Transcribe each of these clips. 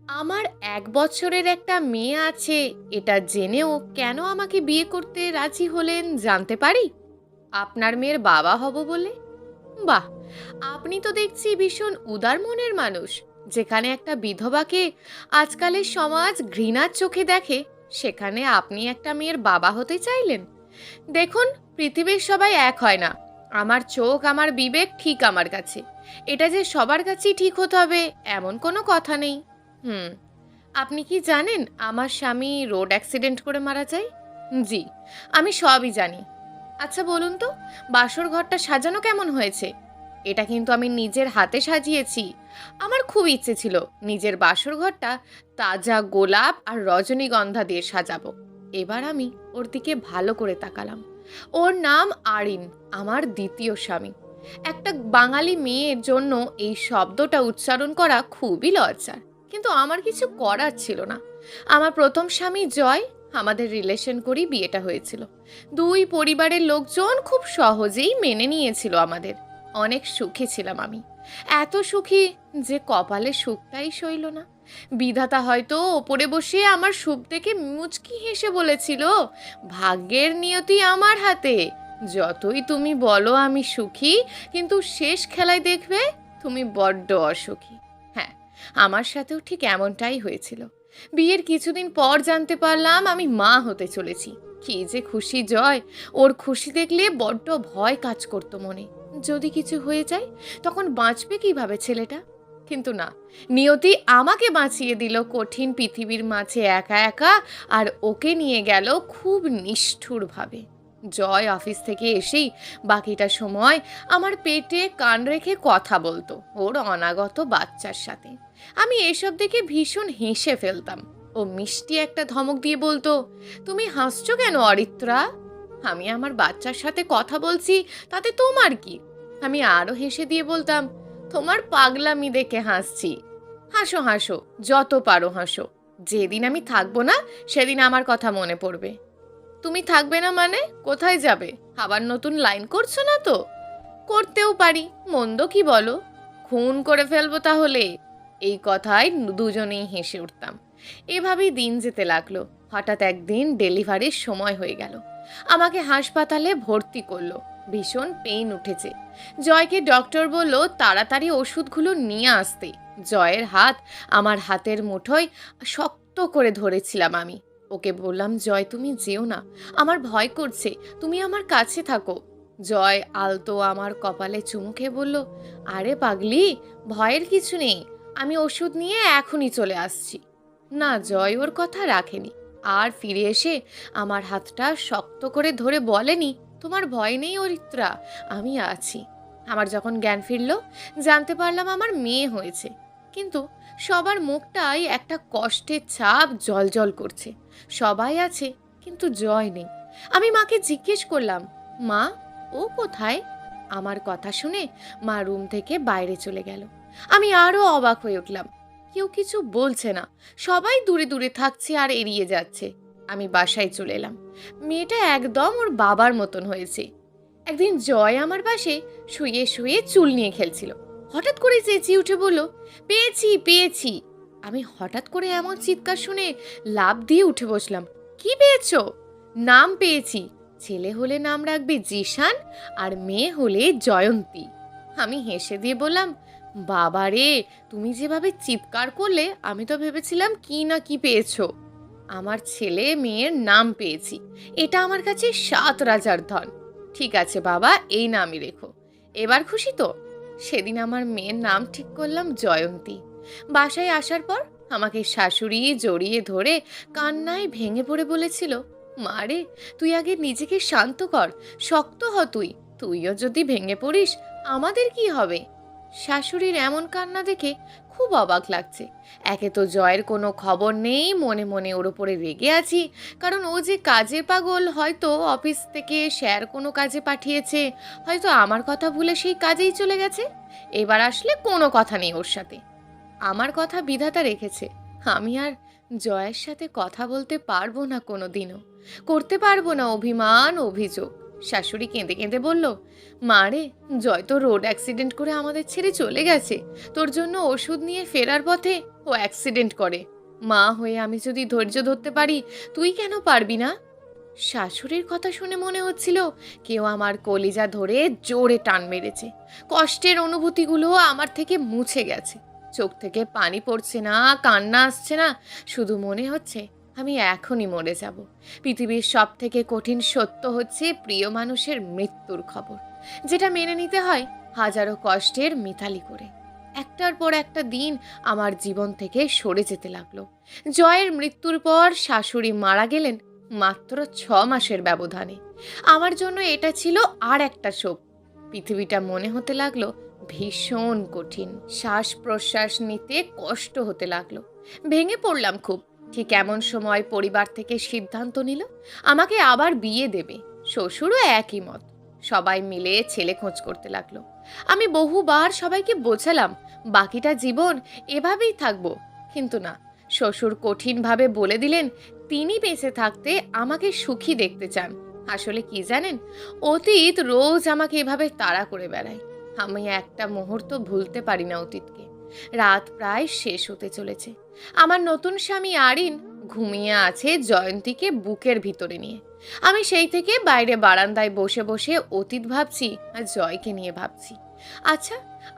আমার ১ বছরের একটা মেয়ে আছে, এটা জেনেও কেন আমাকে বিয়ে করতে রাজি হলেন জানতে পারি? আপনার মেয়ের বাবা হব বলে? বাহ! আপনি তো দেখছি ভীষণ উদার মনের মানুষ। যেখানে একটা বিধবাকে আজকালের সমাজ ঘৃণার চোখে দেখে, সেখানে আপনি একটা মেয়ের বাবা হতে চাইলেন। দেখুন, পৃথিবীর সবাই এক হয় না। আমার চোখ, আমার বিবেক ঠিক আমার কাছে। এটা যে সবার কাছেই ঠিক হতে হবে এমন কোনো কথা নেই। হুম। আপনি কি জানেন আমার স্বামী রোড অ্যাক্সিডেন্ট করে মারা যায়? জি, আমি সবই জানি। আচ্ছা বলুন তো, বাসর ঘরটা সাজানো কেমন হয়েছে? এটা কিন্তু আমি নিজের হাতে সাজিয়েছি। আমার খুব ইচ্ছে ছিল নিজের বাসর ঘরটা তাজা গোলাপ আর রজনীগন্ধা দিয়ে সাজাবো। এবার আমি ওর দিকে ভালো করে তাকালাম। ওর নাম আরিন, আমার দ্বিতীয় স্বামী। একটা বাঙালি মেয়ের জন্য এই শব্দটা উচ্চারণ করা খুবই লজ্জার, কিন্তু আমার কিছু করার ছিল না। আমার প্রথম স্বামী জয়, আমাদের রিলেশন করেই বিয়েটা হয়েছিল। দুই পরিবারের লোকজন খুব সহজেই মেনে নিয়েছিল আমাদের। অনেক সুখী ছিলাম আমি, এত সুখী যে কপালে সুখটাই সইল না। বিধাতা হয়তো ওপরে বসে আমার সুখ দেখে মুচকি হেসে বলেছিল, ভাগ্যের নিয়তি আমার হাতে। যতই তুমি বলো আমি সুখী, কিন্তু শেষ খেলায় দেখবে তুমি বড্ড অসুখী। হ্যাঁ, আমার সাথেও ঠিক এমনটাই হয়েছিল। বিয়ের কিছুদিন পর জানতে পারলাম আমি মা হতে চলেছি। কি যে খুশি জয়! ওর খুশি দেখলে বড্ড ভয় কাজ করতো মনে। যদি কিছু হয়ে যায় তখন বাঁচবে কিভাবে ছেলেটা? কিন্তু না, নিয়তি আমাকে বাঁচিয়ে দিল কঠিন পৃথিবীর মাঝে একা একা, আর ওকে নিয়ে গেল খুব নিষ্ঠুরভাবে। জয় অফিস থেকে এসেই বাকিটা সময় আমার পেটে কান রেখে কথা বলতো ওর অনাগত বাচ্চার সাথে। আমি এসব দেখে ভীষণ হেসে ফেলতাম। ও মিষ্টি একটা ধমক দিয়ে বলতো, তুমি হাসছো কেন অরিত্রা? আমি আমার বাচ্চার সাথে কথা বলছি, তাতে তোমার কি? আমি আরো হেসে দিয়ে বলতাম, তোমার পাগলামি দেখে হাসছি। হাসো হাসো, যত পারো হাসো। যেদিন আমি থাকবো না সেদিন আমার কথা মনে পড়বে। তুমি থাকবে না মানে কোথায় যাবে? আবার নতুন লাইন করছো না তো? করতেও পারি, মন্দ কি বলো? খুন করে ফেলবো তাহলে। এই কথায় দুজনেই হেসে উঠতাম। এভাবেই দিন যেতে লাগলো। হঠাৎ একদিন ডেলিভারির সময় হয়ে গেল। আমাকে হাসপাতালে ভর্তি করলো। ভীষণ পেইন উঠেছে। জয়কে ডক্টর বলল তাড়াতাড়ি ওষুধগুলো নিয়ে আসতে। জয়ের হাত আমার হাতের মুঠোয় শক্ত করে ধরেছিলাম আমি। ওকে বললাম, জয় তুমি যেও না, আমার ভয় করছে, তুমি আমার কাছে থাকো। জয় আলতো আমার কপালে চুমু খেয়ে বলল, আরে পাগলি, ভয়ের কিছু নেই, আমি ওষুধ নিয়ে এখনই চলে আসছি। না, জয় ওর কথা রাখেনি। আর ফিরে এসে আমার হাতটা শক্ত করে ধরে বলেনি, তোমার ভয় নেই অরিত্রা, আমি আছি। আমার যখন জ্ঞান ফিরল জানতে পারলাম আমার মেয়ে হয়েছে। কিন্তু সবার মুখটাই একটা কষ্টের ছাপ জ্বলজ্বল করছে। সবাই আছে কিন্তু জয় নেই। আমি মাকে জিজ্ঞেস করলাম, মা ও কোথায়? আমার কথা শুনে মা রুম থেকে বাইরে চলে গেল। আমি আরো অবাক হয়ে উঠলাম। কেউ কিছু বলছে না, সবাই দূরে দূরে থাকছে আর এড়িয়ে যাচ্ছে। আমি বাসায় চলে এলাম। মেয়েটা একদম ওর বাবার মতন হয়েছে। একদিন জয় আমার পাশে শুয়ে শুয়ে চুল নিয়ে খেলছিল। হঠাৎ করে চেঁচিয়ে উঠে বলল, পেয়েছি পেয়েছি। আমি হঠাৎ করে এমন চিৎকার শুনে লাফ দিয়ে উঠে বসলাম। কি পেয়েছো? নাম পেয়েছি। ছেলে হলে নাম রাখবে জিশান, আর মেয়ে হলে জয়ন্তী। আমি হেসে দিয়ে বললাম, বাবা রে, তুমি যেভাবে চিৎকার করলে আমি তো ভেবেছিলাম কি না কি পেয়েছো। আমার ছেলে মেয়ের নাম পেয়েছি, এটা আমার কাছে 7 রাজার ধন। ঠিক আছে বাবা, এই নামই রেখো। এবার খুশি তো? সেদিন আমার মেয়ের নাম ঠিক করলাম জয়ন্তী। বাসায় আসার পর আমাকে শাশুড়ি জড়িয়ে ধরে কান্নায় ভেঙে পড়ে বলেছিল, মারে, তুই আগে নিজেকে শান্ত কর, শক্ত হ তুই। তুইও যদি ভেঙে পড়িস আমাদের কি হবে? শাশুড়ির এমন কান্না দেখে খুব অবাক লাগছে। একে তো জয়ের কোনো খবর নেই, মনে মনে ওর ওপরে রেগে আছি, কারণ ও যে কাজে পাগল, হয়তো অফিস থেকে স্যার কোনো কাজে পাঠিয়েছে, হয়তো আমার কথা ভুলে সেই কাজেই চলে গেছে। এবার আসলে কোনো কথা নেই ওর সাথে। আমার কথা বিধাতা রেখেছে, আমি আর জয়ের সাথে কথা বলতে পারবো না, কোনো দিনও করতে পারবো না অভিমান অভিযোগ। শাশুড়ি কেঁদে কেঁদে বলল, মা রে, জয় তো রোড অ্যাক্সিডেন্ট করে আমাদের ছেড়ে চলে গেছে। তোর জন্য ওষুধ নিয়ে ফেরার পথে ও অ্যাক্সিডেন্ট করে। মা হয়ে আমি যদি ধৈর্য ধরতে পারি, তুই কেন পারবি না? শাশুড়ির কথা শুনে মনে হচ্ছিল কেউ আমার কলিজা ধরে জোরে টান মেরেছে। কষ্টের অনুভূতিগুলো আমার থেকে মুছে গেছে। চোখ থেকে পানি পড়ছে না, কান্না আসছে না, শুধু মনে হচ্ছে আমি এখনই মরে যাব। পৃথিবীর সব থেকে কঠিন সত্য হচ্ছে প্রিয় মানুষের মৃত্যুর খবর, যেটা মেনে নিতে হয় হাজারো কষ্টের মিতালি করে। একটার পর একটা দিন আমার জীবন থেকে সরে যেতে লাগলো। জয়ের মৃত্যুর পর শাশুড়ি মারা গেলেন মাত্র 6 মাসের ব্যবধানে। আমার জন্য এটা ছিল আর একটা শোক। পৃথিবীটা মনে হতে লাগলো ভীষণ কঠিন। শ্বাস প্রশ্বাস নিতে কষ্ট হতে লাগলো। ভেঙে পড়লাম খুব। ঠিক এমন সময় পরিবার থেকে সিদ্ধান্ত নিল আমাকে আবার বিয়ে দেবে। শ্বশুরও একই মত। সবাই মিলে ছেলে খোঁজ করতে লাগলো। আমি বহুবার সবাইকে বোঝালাম বাকিটা জীবন এভাবেই থাকবো, কিন্তু না। শ্বশুর কঠিনভাবে বলে দিলেন তিনি বেঁচে থাকতে আমাকে সুখী দেখতে চান। আসলে কি জানেন, অতীত রোজ আমাকে এভাবে তাড়া করে বেড়ায়। আমি একটা মুহূর্ত ভুলতে পারি না অতীতকে। রাত প্রায় শেষ হতে চলেছে। আমার নতুন স্বামী আরিন ঘুমিয়ে আছে জয়ন্তীকে বুকের ভিতরে নিয়ে। আমি সেই থেকে বাইরে বারান্দায় বসে বসে অতীত ভাবছি আর জয়কে নিয়ে ভাবছি। আচ্ছা,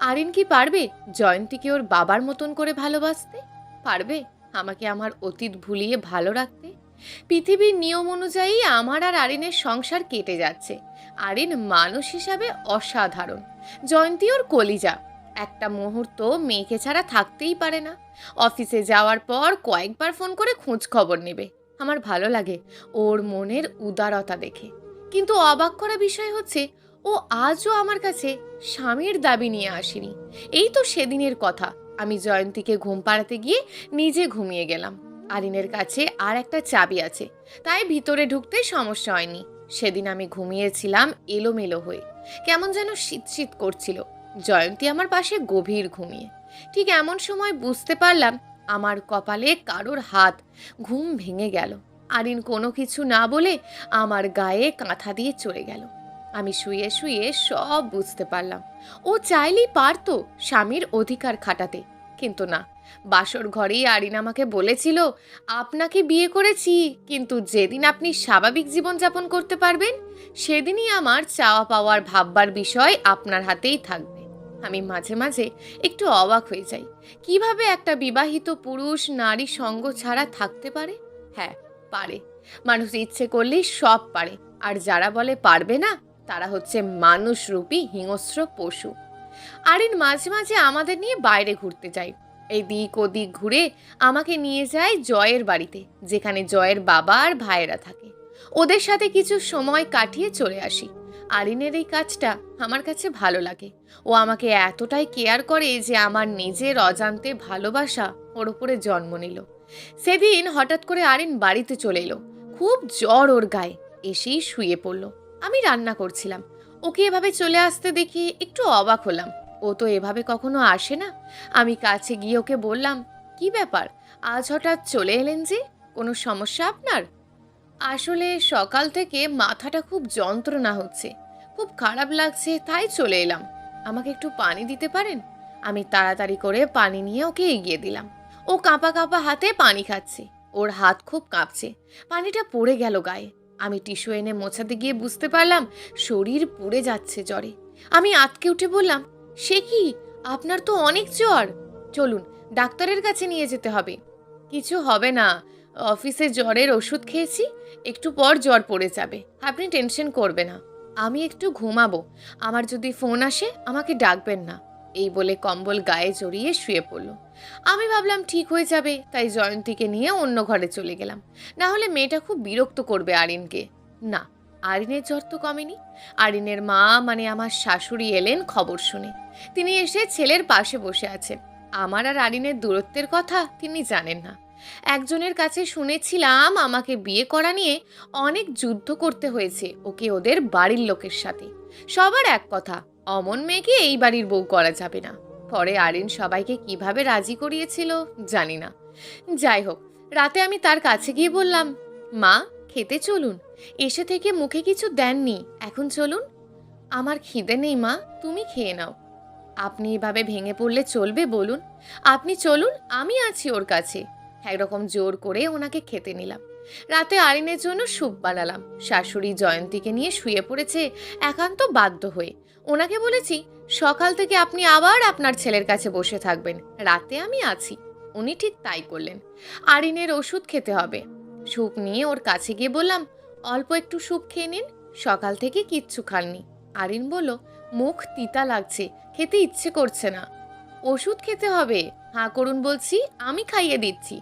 আরিন কি পারবে জয়ন্তীকে ওর বাবার মতন করে ভালোবাসতে? পারবে আমাকে আমার অতীত ভুলিয়ে ভালো রাখতে? পৃথিবীর নিয়ম অনুযায়ী আমার আর আরিনের সংসার কেটে যাচ্ছে। আরিন মানুষ হিসাবে অসাধারণ, জয়ন্তী ওর কলিজা। একটা মুহূর্ত মেয়েকে ছাড়া থাকতেই পারে না। অফিসে যাওয়ার পর কয়েকবার ফোন করে খোঁজ খবর নেবে। আমার ভালো লাগে ওর মনের উদারতা দেখে। কিন্তু অবাক করা বিষয় হচ্ছে ও আজও আমার কাছে স্বামীর দাবি নিয়ে আসেনি। এই তো সেদিনের কথা, আমি জয়ন্তীকে ঘুম পাড়াতে গিয়ে নিজে ঘুমিয়ে গেলাম। আরিনের কাছে আর একটা চাবি আছে, তাই ভিতরে ঢুকতে সমস্যা হয়নি। সেদিন আমি ঘুমিয়েছিলাম এলোমেলো হয়ে, কেমন যেন শীত শীত করছিল। জয়ন্তী আমার পাশে গভীর ঘুমিয়ে। ঠিক এমন সময় বুঝতে পারলাম আমার কপালে কারোর হাত। ঘুম ভেঙে গেল। আরিন কোনো কিছু না বলে আমার গায়ে কাঁথা দিয়ে চলে গেল। আমি শুয়ে শুয়ে সব বুঝতে পারলাম। ও চাইলেই পারতো স্বামীর অধিকার খাটাতে, কিন্তু না। বাসর ঘরেই আরিন আমাকে বলেছিল, আপনাকে বিয়ে করেছি, কিন্তু যেদিন আপনি স্বাভাবিক জীবনযাপন করতে পারবেন সেদিনই আমার চাওয়া পাওয়ার ভাববার বিষয় আপনার হাতেই থাকবে। আমি মাঝে মাঝে একটু অবাক হয়ে যাই, কিভাবে একটা বিবাহিত পুরুষ নারী সঙ্গ ছাড়া থাকতে পারে। হ্যাঁ, পারে। মানুষ ইচ্ছে করলেই সব পারে। আর যারা বলে পারবে না, তারা হচ্ছে মানুষরূপী হিংস্র পশু। আরিন মাঝে মাঝে আমাদের নিয়ে বাইরে ঘুরতে যায়। এদিক ওদিক ঘুরে আমাকে নিয়ে যায় জয়ের বাড়িতে, যেখানে জয়ের বাবা আর ভাইয়েরা থাকে। ওদের সাথে কিছু সময় কাটিয়ে চলে আসি। আরিনের এই কাজটা আমার কাছে ভালো লাগে। ও আমাকে এতটাই কেয়ার করে যে আমার নিজের অজান্তে ভালোবাসা ওর উপরে জন্ম নিল। সেদিন হঠাৎ করে আরিন বাড়িতে চলে এলো। খুব জ্বর ওর গায়ে। এসেই শুয়ে পড়লো। আমি রান্না করছিলাম। ওকে এভাবে চলে আসতে দেখি একটু অবাক হলাম। ও তো এভাবে কখনো আসে না। আমি কাছে গিয়ে ওকে বললাম, কি ব্যাপার, আজ হঠাৎ চলে এলেন যে? কোনো সমস্যা আপনার? আসলে সকাল থেকে মাথাটা খুব যন্ত্রণা হচ্ছে, খুব খারাপ লাগছে, তাই চলে এলাম। আমাকে একটু পানি দিতে পারেন? আমি তাড়াতাড়ি করে পানি নিয়ে ওকে এগিয়ে দিলাম। ও কাঁপা কাঁপা হাতে পানি খাচ্ছে। ওর হাত খুব কাঁপছে। পানিটা পড়ে গেল গায়ে। আমি টিস্যু এনে মোছাতে গিয়ে বুঝতে পারলাম শরীর পুড়ে যাচ্ছে জ্বরে। আমি আঁতকে উঠে বললাম, সে কি, আপনার তো অনেক জ্বর। চলুন, ডাক্তারের কাছে নিয়ে যেতে হবে। কিছু হবে না, অফিসে জ্বরের ওষুধ খেয়েছি, একটু পর জ্বর পড়ে যাবে, আপনি টেনশন করবে না। আমি একটু ঘুমাবো, আমার যদি ফোন আসে আমাকে ডাকবেন না। এই বলে কম্বল গায়ে জড়িয়ে শুয়ে পড়ল। আমি ভাবলাম ঠিক হয়ে যাবে, তাই জয়ন্তীকে নিয়ে অন্য ঘরে চলে গেলাম। না হলে মেয়েটা খুব বিরক্ত করবে আরিনকে। না, আরিনের জ্বর তো কমেনি। আরিনের মা মানে আমার শাশুড়ি এলেন খবর শুনে। তিনি এসে ছেলের পাশে বসে আছেন। আমার আর আরিনের দূরত্বের কথা তিনি জানেন না। একজনের কাছে শুনেছিলাম আমাকে বিয়ে করা নিয়ে অনেক যুদ্ধ করতে হয়েছে ওকে ওদের বাড়ির লোকের সাথে। সবার এক কথা, অমন মেয়েকে এই বাড়ির বউ করা যাবে না। পরে আরিন সবাইকে কিভাবে রাজি করিয়েছিল জানি না। যাই হোক, রাতে আমি তার কাছে গিয়ে বললাম, মা, খেতে চলুন, এসে থেকে মুখে কিছু দেননি, এখন চলুন। আমার খিদে নেই মা, তুমি খেয়ে নাও। আপনি এভাবে ভেঙে পড়লে চলবে বলুন? আপনি চলুন, আমি আছি ওর কাছে। একরকম জোর করে ওনাকে খেতে নিলাম। রাতে আরিনের জন্য স্যুপ বানালাম। শাশুড়ি জয়ন্তীকে নিয়ে শুয়ে পড়েছে একান্ত বাধ্য হয়ে। ওনাকে বলেছি সকাল থেকে আপনি আবার আপনার ছেলের কাছে বসে থাকবেন, রাতে আমি আছি। উনি ঠিক তাই করলেন। আরিনের ওষুধ খেতে হবে। স্যুপ নিয়ে ওর কাছে গিয়ে বললাম, অল্প একটু স্যুপ খেয়ে নিন, সকাল থেকে কিচ্ছু খাননি। আরিন বলল, মুখ তিতা লাগছে, খেতে ইচ্ছে করছে না। ওষুধ খেতে হবে, হাঁ করুন বলছি, আমি খাইয়ে দিচ্ছি।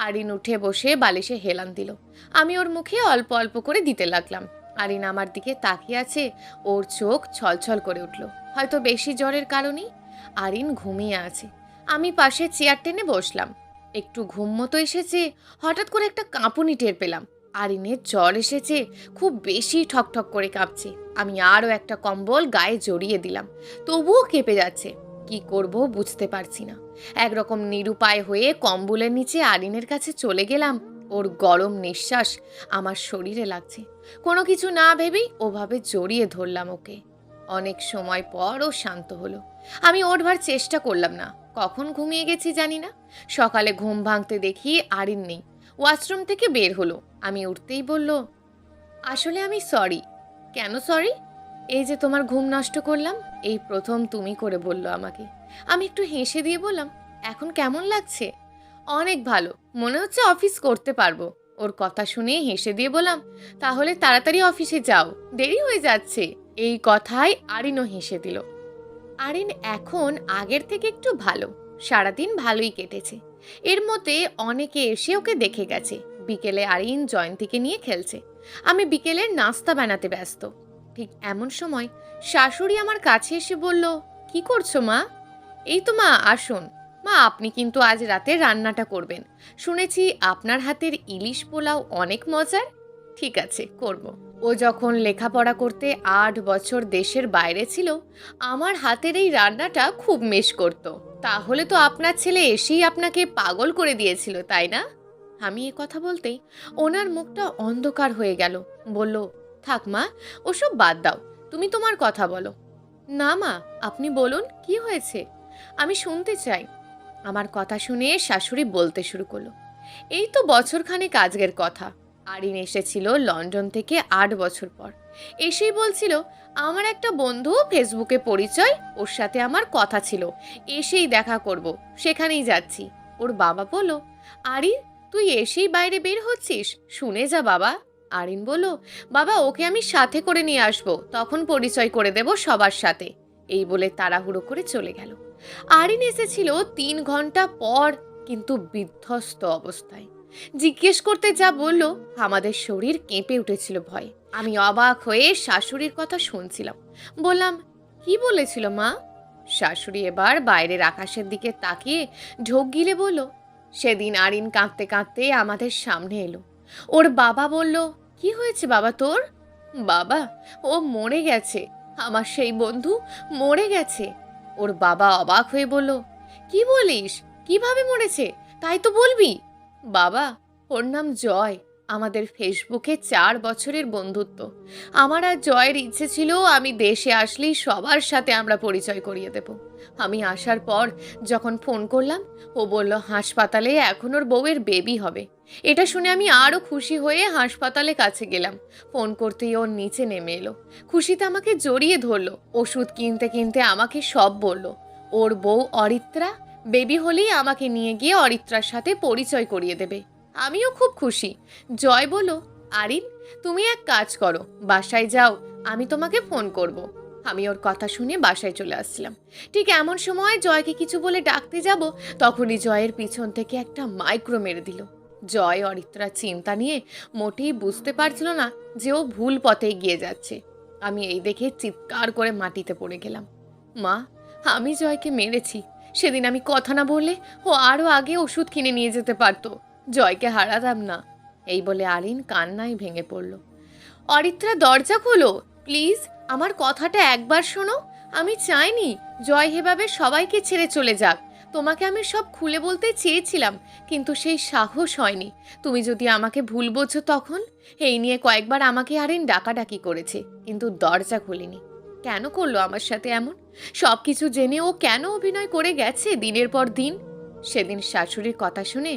আরিন উঠে বসে বালিশে হেলান দিল। আমি ওর মুখে অল্প অল্প করে দিতে লাগলাম। আরিন আমার দিকে তাকিয়ে আছে, ওর চোখ ছলছল করে উঠল, হয়তো বেশি জ্বরের কারণেই। আরিন ঘুমিয়ে আছে। আমি পাশে চেয়ার টেনে বসলাম। একটু ঘুম মতো এসেছে, হঠাৎ করে একটা কাঁপুনি টের পেলাম। আরিনের জ্বর এসেছে, খুব বেশি ঠকঠক করে কাঁপছে। আমি আরও একটা কম্বল গায়ে জড়িয়ে দিলাম, তবুও কেঁপে যাচ্ছে। কি করব বুঝতে পারছি না। একরকম নিরুপায় হয়ে কম্বলের নিচে আরিনের কাছে চলে গেলাম। ওর গরম নিঃশ্বাস আমার শরীরে লাগছে। কোনো কিছু না ভেবেই ওভাবে জড়িয়ে ধরলাম ওকে। অনেক সময় পর ও শান্ত হলো। আমি ওঠবার চেষ্টা করলাম না, কখন ঘুমিয়ে গেছি জানি না। সকালে ঘুম ভাঙতে দেখি আরিন নেই, ওয়াশরুম থেকে বের হলো। আমি উঠতেই বলল, আসলে আমি সরি। কেন সরি? এই যে তোমার ঘুম নষ্ট করলাম, এই প্রথম তুমি করে বললো আমাকে। আমি একটু হেসে দিয়ে বললাম, এখন কেমন লাগছে? অনেক ভালো, মনে হচ্ছে অফিস করতে পারবো। ওর কথা শুনে হেসে দিয়ে বললাম, তাহলে তাড়াতাড়ি অফিসে যাও, দেরি হয়ে যাচ্ছে। এই কথায় আরিনও হেসে দিল। আরিন এখন আগের থেকে একটু ভালো, সারাদিন ভালোই কেটেছে। এর মধ্যে অনেকে এসে ওকে দেখে গেছে। বিকেলে আরিন জয়ন্তীকে নিয়ে খেলছে, আমি বিকেলের নাস্তা বানাতে ব্যস্ত। ঠিক এমন সময় শাশুড়ি আমার কাছে এসে বলল, কি করছো মা? এই তো মা, আসুন। মা, আপনি কিন্তু আজ রাতে রান্নাটা করবেন, শুনেছি আপনার হাতের ইলিশ পোলাও অনেক মজার। ঠিক আছে, করব। ও যখন লেখাপড়া করতে 8 বছর দেশের বাইরে ছিল, আমার হাতের এই রান্নাটা খুব মিস করত। তাহলে তো আপনার ছেলে এসেই আপনাকে পাগল করে দিয়েছিল, তাই না? আমি এ কথা বলতেই ওনার মুখটা অন্ধকার হয়ে গেল। বলল, থাক মা, ওসব বাদ দাও, তুমি তোমার কথা বলো। না মা, আপনি বলুন, কি হয়েছে? আমি শুনতে চাই। আমার কথা শুনে শাশুড়ি বলতে শুরু করলো, এই তো বছরখানেক আজকের কথা। আরিন এসেছিল লন্ডন থেকে 8 বছর পর। এসেই বলছিল, আমার একটা বন্ধু ফেসবুকে পরিচয়, ওর সাথে আমার কথা ছিল, এসেই দেখা করব, সেখানেই যাচ্ছি। ওর বাবা বলল, আরিন, তুই এসেই বাইরে বের হচ্ছিস, শুনে যা বাবা। আরিন বলল, বাবা, ওকে আমি সাথে করে নিয়ে আসবো, তখন পরিচয় করে দেব সবার সাথে। এই বলে তাড়াহুড়ো করে চলে গেল। আরিন এসেছিল 3 ঘন্টা পর, কিন্তু বিধ্বস্ত অবস্থায়। জিজ্ঞেস করতে যা বলল, আমাদের শরীর কেঁপে উঠেছিল ভয়ে। আমি অবাক হয়ে শাশুড়ির কথা শুনছিলাম। বললাম, কি বলেছিল মা? শাশুড়ি এবার বাইরের আকাশের দিকে তাকিয়ে ঢোক গিলে বলল, সেদিন আরিন কাঁদতে কাঁদতে আমাদের সামনে এলো। ওর বাবা বলল, কি হয়েছে বাবা তোর? বাবা, ও মরে গেছে, আমার সেই বন্ধু মরে গেছে। ওর বাবা অবাক হয়ে বলল, কি বলিস, কিভাবে মরেছে, তাই তো বলবি। বাবা, ওর নাম জয়, আমাদের ফেসবুকে 4 বছরের বন্ধুত্ব। আমার আর জয়ের ইচ্ছে ছিল আমি দেশে আসলেই সবার সাথে আমরা পরিচয় করিয়ে দেব। আমি আসার পর যখন ফোন করলাম, ও বলল হাসপাতালে এখন ওর বউয়ের বেবি হবে। এটা শুনে আমি আরও খুশি হয়ে হাসপাতালে কাছে গেলাম। ফোন করতেই ওর নিচে নেমে এলো, খুশিতে আমাকে জড়িয়ে ধরলো। ওষুধ কিনতে কিনতে আমাকে সব বলল। ওর বউ অরিত্রা বেবি হলেই আমাকে নিয়ে গিয়ে অরিত্রার সাথে পরিচয় করিয়ে দেবে। আমিও খুব খুশি। জয় বলল, আরিন, তুমি এক কাজ করো, বাসায় যাও, আমি তোমাকে ফোন করব। আমি ওর কথা শুনে বাসায় চলে আসছিলাম। ঠিক এমন সময় জয়কে কিছু বলে ডাকতে যাব, তখনই জয়ের পিছন থেকে একটা মাইক্রো মেরে দিল। জয় অরিত্রার চিন্তা নিয়ে মোটেই বুঝতে পারছিল না যে ও ভুল পথে এগিয়ে যাচ্ছে। আমি এই দেখে চিৎকার করে মাটিতে পড়ে গেলাম। মা, আমি জয়কে মেরেছি। সেদিন আমি কথা না বললে ও আরও আগে ওষুধ কিনে নিয়ে যেতে পারতো, জয়কে হারাতাম না। এই বলে আরিন কান্নায় ভেঙে পড়ল। অরিত্রা, দরজা খোলো প্লিজ, আমার কথাটা একবার শোনো। আমি চাইনি জয় হেভাবে সবাইকে ছেড়ে চলে যাক। তোমাকে আমি সব খুলে বলতে চেয়েছিলাম, কিন্তু সেই সাহস হয়নি। তুমি যদি আমাকে ভুল বোঝো তখন। এই নিয়ে কয়েকবার আমাকে আরিন ডাকাডাকি করেছে, কিন্তু দরজা খুলিনি। কেন করলো আমার সাথে এমন? সব কিছু জেনে ও কেন অভিনয় করে গেছে দিনের পর দিন? সেদিন শাশুড়ির কথা শুনে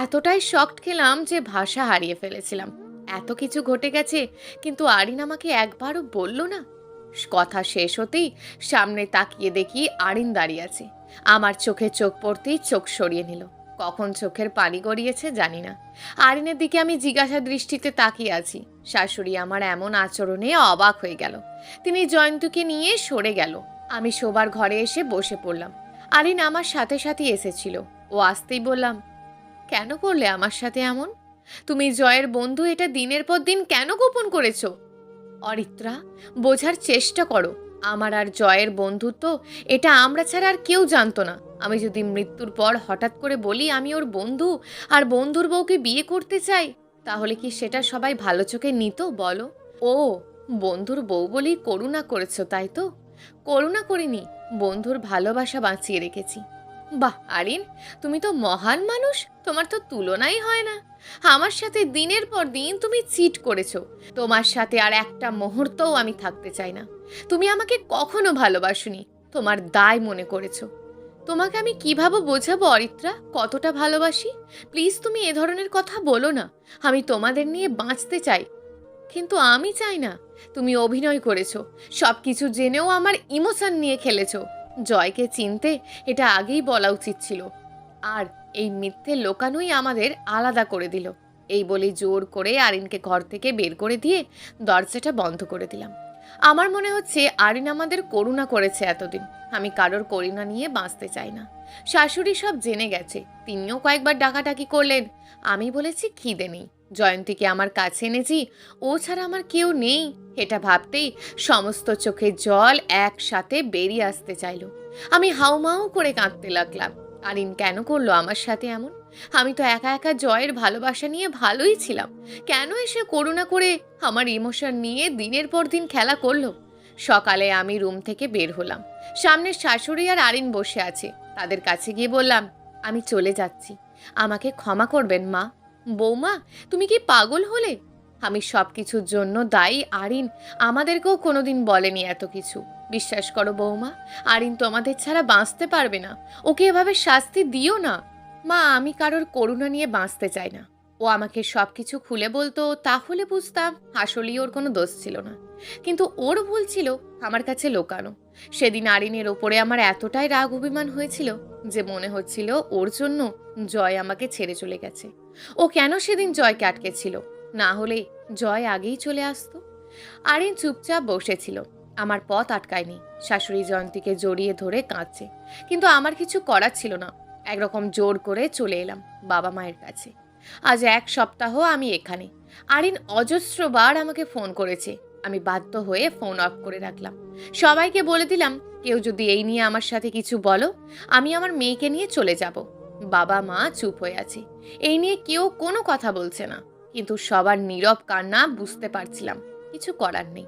এতটাই শকড খেলাম যে ভাষা হারিয়ে ফেলেছিলাম। এত কিছু ঘটে গেছে, কিন্তু আরিন আমাকে একবারও বলল না। কথা শেষ হতেই সামনে তাকিয়ে দেখি আরিন দাঁড়িয়ে আছে। আমার চোখে চোখ পড়তেই চোখ সরিয়ে নিল। কখন চোখের পানি গড়িয়েছে জানি না। আরিনের দিকে আমি জিজ্ঞাসা দৃষ্টিতে তাকিয়ে আছি। শাশুড়ি আমার এমন আচরণে অবাক হয়ে গেল। তিনি জয়ন্তীকে নিয়ে সরে গেল। আমি শোবার ঘরে এসে বসে পড়লাম। আরিন আমার সাথে সাথে এসেছিল। ও আসতেই বললাম, কেন করলে আমার সাথে এমন? তুমি জয়ের বন্ধু, এটা দিনের পর দিন কেন গোপন করেছো? অরিত্রা, বোঝার চেষ্টা করো। আমার আর জয়ের বন্ধুত্ব, এটা আমরা ছাড়া আর কেউ জানতো না। আমি যদি মৃত্যুর পর হঠাৎ করে বলি আমি ওর বন্ধু আর বন্ধুর বউকে বিয়ে করতে চাই, তাহলে কি সেটা সবাই ভালো চোখে নিত বলো? ও, বন্ধুর বউ বলেই করুণা করেছো তাই তো? করুণা করিনি, বন্ধুর ভালোবাসা বাঁচিয়ে রেখেছি। বাহ আরিন, তুমি তো মহান মানুষ, তোমার তো তুলনাই হয় না। আমার সাথে দিনের পর দিন তুমি চিট করেছো। তোমার সাথে আর একটা মুহূর্তও আমি থাকতে চাই না। তুমি আমাকে কখনো ভালোবাসোনি, তোমার দায় মনে করেছো। তোমাকে আমি কিভাবে বোঝাবো অরিত্রা কতটা ভালোবাসি? প্লিজ তুমি এ ধরনের কথা বলো না। আমি তোমাদের নিয়ে বাঁচতে চাই, কিন্তু আমি চাই না। তুমি অভিনয় করেছো, সব কিছু জেনেও আমার ইমোশন নিয়ে খেলেছো। জয়কে চিনতে এটা আগেই বলা উচিত ছিল। আর এই মিথ্যে লোকানোই আমাদের আলাদা করে দিল। এই বলে জোর করে আরিনকে ঘর থেকে বের করে দিয়ে দরজাটা বন্ধ করে দিলাম। আমার মনে হচ্ছে আরিন আমাদের করুণা করেছে এতদিন। আমি কারোর করুণা নিয়ে বাঁচতে চাই না। শাশুড়ি সব জেনে গেছে, তিনিও কয়েকবার ডাকাডাকি করলেন। আমি বলেছি খিদে নেই। জয়ন্তীকে আমার কাছে এনেছি, ও ছাড়া আমার কেউ নেই। এটা ভাবতেই সমস্ত চোখের জল একসাথে বেরিয়ে আসতে চাইল। আমি হাউমাউ করে কাঁদতে লাগলাম। আরিন কেন করলো আমার সাথে এমন? আমি তো একা একা জয়ের ভালোবাসা নিয়ে ভালোই ছিলাম। কেন এসে করুণা করে আমার ইমোশন নিয়ে দিনের পর দিন খেলা করলো? সকালে আমি রুম থেকে বের হলাম। সামনে শাশুড়ি আর আরিন বসে আছে। তাদের কাছে গিয়ে বললাম, আমি চলে যাচ্ছি, আমাকে ক্ষমা করবেন মা। বৌমা, তুমি কি পাগল হলে? আমি সব কিছুর জন্য দায়ী আরিন আমাদেরকেও কোনোদিন বলেনি এত কিছু। বিশ্বাস করো বৌমা, আরিন তোমাদের ছাড়া বাঁচতে পারবে না। ওকে এভাবে শাস্তি দিও না। মা, আমি কারোর করুণা নিয়ে বাঁচতে চাই না। ও আমাকে সব কিছু খুলে বলতো, তাহলে বুঝতাম আসলেই ওর কোনো দোষ ছিল না। কিন্তু ওর ভুল ছিল আমার কাছে লোকানো। সেদিন আরিনের ওপরে আমার এতটাই রাগ অভিমান হয়েছিল যে মনে হচ্ছিল ওর জন্য জয় আমাকে ছেড়ে চলে গেছে। ও কেন সেদিন জয়কে আটকেছিল? না হলে জয় আগেই চলে আসতো। আরিন চুপচাপ বসেছিল, আমার পথ আটকায়নি। শাশুড়ি জয়ন্তীকে জড়িয়ে ধরে কাঁদছে, কিন্তু আমার কিছু করার ছিল না। একরকম জোর করে চলে এলাম বাবা মায়ের কাছে। আজ 1 সপ্তাহ আমি এখানে। আরিন অজস্রবার আমাকে ফোন করেছে। আমি বাধ্য হয়ে ফোন অফ করে রাখলাম। সবাইকে বলে দিলাম, কেউ যদি এই নিয়ে আমার সাথে কিছু বলো, আমি আমার মেয়েকে নিয়ে চলে যাব। বাবা মা চুপ হয়ে আছে, এই নিয়ে কেউ কোনো কথা বলছে না। কিন্তু সবার নীরব কান্না বুঝতে পারছিলাম, কিছু করার নেই।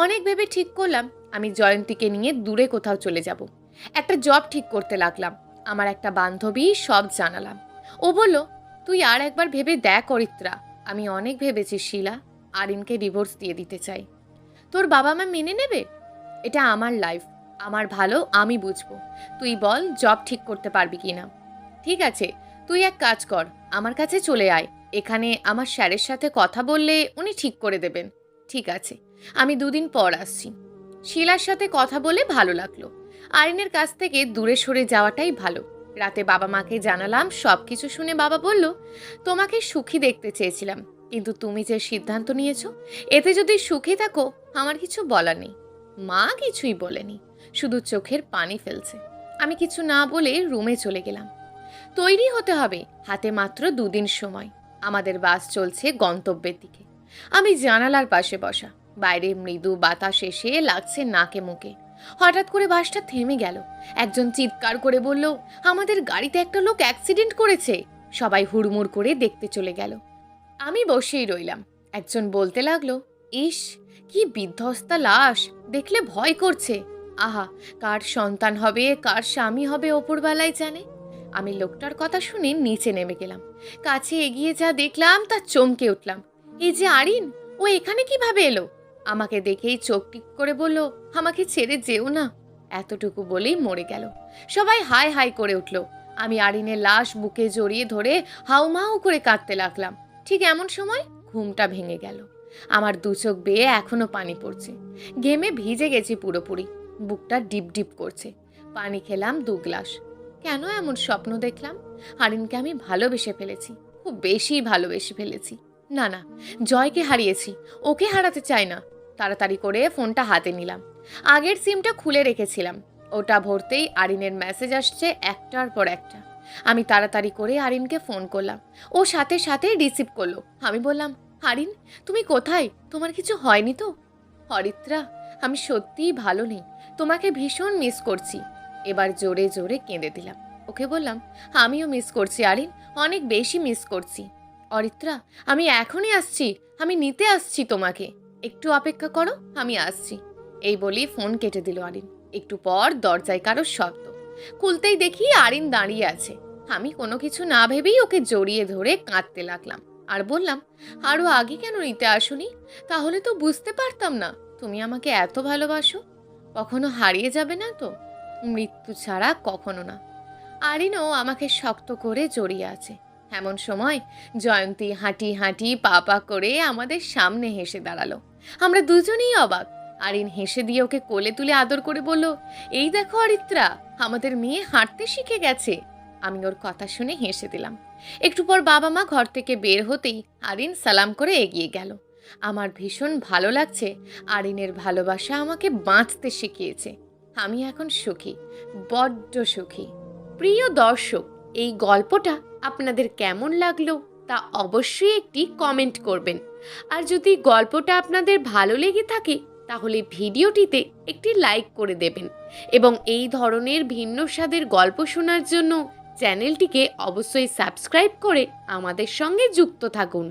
অনেক ভেবে ঠিক করলাম আমি জয়ন্তীকে নিয়ে দূরে কোথাও চলে যাব। একটা জব ঠিক করতে লাগলাম। আমার একটা বান্ধবী সব জানালাম। ও বলল, তুই আর একবার ভেবে দেখ অরিত্রা। আমি অনেক ভেবেছি শিলা, আরিনকে ডিভোর্স দিয়ে দিতে চাই। তোর বাবা মা মেনে নেবে? এটা আমার লাইফ, আমার ভালো আমি বুঝবো। তুই বল জব ঠিক করতে পারবি কি না? ঠিক আছে, তুই এক কাজ কর, আমার কাছে চলে আয়। এখানে আমার স্যারের সাথে কথা বললে উনি ঠিক করে দেবেন। ঠিক আছে, আমি 2 দিন পর আসছি। শিলার সাথে কথা বলে ভালো লাগলো। আরিনের কাছ থেকে দূরে সরে যাওয়াটাই ভালো। রাতে বাবা মাকে জানালাম সব কিছু। শুনে বাবা বলল, তোমাকে সুখী দেখতে চেয়েছিলাম, কিন্তু তুমি যে সিদ্ধান্ত নিয়েছো, এতে যদি সুখী থাকো আমার কিছু বলার নেই। মা কিছুই বলেনি, শুধু চোখের পানি ফেলছে। আমি কিছু না বলে রুমে চলে গেলাম। তৈরি হতে হবে, হাতে মাত্র 2 দিন সময়। আমাদের বাস চলছে গন্তব্যের দিকে। আমি জানালার পাশে বসা, বাইরে মৃদু বাতাস এসে লাগছে নাকে মুখে। হঠাৎ করে বাসটা থেমে গেল। একজন চিৎকার করে বলল, আমাদের গাড়িতে একটা লোক অ্যাক্সিডেন্ট করেছে। সবাই হুড়মুড় করে দেখতে চলে গেল। আমি বসেই রইলাম। একজন বলতে লাগলো, ইস, কি বিধ্বস্তা লাশ, দেখলে ভয় করছে। আহা, কার সন্তান হবে, কার স্বামী হবে ওপরবেলায় জানে। আমি লোকটার কথা শুনে নিচে নেমে গেলাম। কাছে এগিয়ে যা দেখলাম তা চমকে উঠলাম। এই যে আরিন, ও এখানে কিভাবে এলো? আমাকে দেখেই চোখ টিক করে বলল, আমাকে ছেড়ে যেও না। এতটুকু বলেই মরে গেল। সবাই হাই হাই করে উঠল। আমি আরিনের লাশ বুকে জড়িয়ে ধরে হাউমাউ করে কাঁদতে লাগলাম। ঠিক এমন সময় ঘুমটা ভেঙে গেল। আমার দু চোখ বেয়ে এখনো পানি পড়ছে। ঘেমে ভিজে গেছি পুরোপুরি। বুকটা ডিপ ডিপ করছে। পানি খেলাম 2 গ্লাস। কেন এমন স্বপ্ন দেখলাম? আরিনকে আমি ভালোবেসে ফেলেছি, খুব বেশি ভালোবেসে ফেলেছি। না না, জয়কে হারিয়েছি, ওকে হারাতে চাই না। তাড়াতাড়ি করে ফোনটা হাতে নিলাম। আগের সিমটা খুলে রেখেছিলাম। ওটা ভরতেই আরিনের মেসেজ আসছে একটার পর একটা। আমি তাড়াতাড়ি করে আরিনকে ফোন করলাম। ও সাথে সাথে রিসিভ করলো। আমি বললাম, আরিন তুমি কোথায়? তোমার কিছু হয়নি তো? অরিত্রা, আমি সত্যিই ভালো নেই, তোমাকে ভীষণ মিস করছি। এবার জোরে জোরে কেঁদে দিলাম। ওকে বললাম, আমিও মিস করছি আরিন, অনেক বেশি মিস করছি। অরিত্রা, আমি এখনই আসছি, আমি নিতে আসছি তোমাকে, একটু অপেক্ষা করো, আমি আসছি। এই বলি ফোন কেটে দিল আরিন। একটু পর দরজায় কারোর শব্দ। খুলতেই দেখি আরিন দাঁড়িয়ে আছে। আমি কোনো কিছু না ভেবেই ওকে জড়িয়ে ধরে কাঁদতে লাগলাম আর বললাম, আরও আগে কেন নিতে আসোনি? তাহলে তো বুঝতে পারতাম না তুমি আমাকে এত ভালোবাসো। কখনো হারিয়ে যাবে না তো? মৃত্যু ছাড়া কখনো না। আরিনও আমাকে শক্ত করে জড়িয়ে আছে। এমন সময় জয়ন্তী হাঁটি হাঁটি পা পা করে আমাদের সামনে হেসে দাঁড়ালো। আমরা দুজনেই অবাক। আরিন হেসে দিয়ে ওকে কোলে তুলে আদর করে বলল, এই দেখো অরিত্রা, আমাদের মেয়ে হাঁটতে শিখে গেছে। আমি ওর কথা শুনে হেসে দিলাম। একটু পর বাবা মা ঘর থেকে বের হতেই আরিন সালাম করে এগিয়ে গেল। আমার ভীষণ ভালো লাগছে। আরিনের ভালোবাসা আমাকে বাঁচতে শিখিয়েছে। আমি এখন সুখী, বড্ড সুখী। প্রিয় দর্শক, এই গল্পটা আপনাদের কেমন লাগলো তা অবশ্যই একটি কমেন্ট করবেন। আর যদি গল্পটা আপনাদের ভালো লেগে থাকে তাহলে ভিডিওটিতে একটি লাইক করে দেবেন এবং এই ধরনের ভিন্ন স্বাদের গল্প শোনার জন্য চ্যানেলটিকে অবশ্যই সাবস্ক্রাইব করে আমাদের সঙ্গে যুক্ত থাকুন।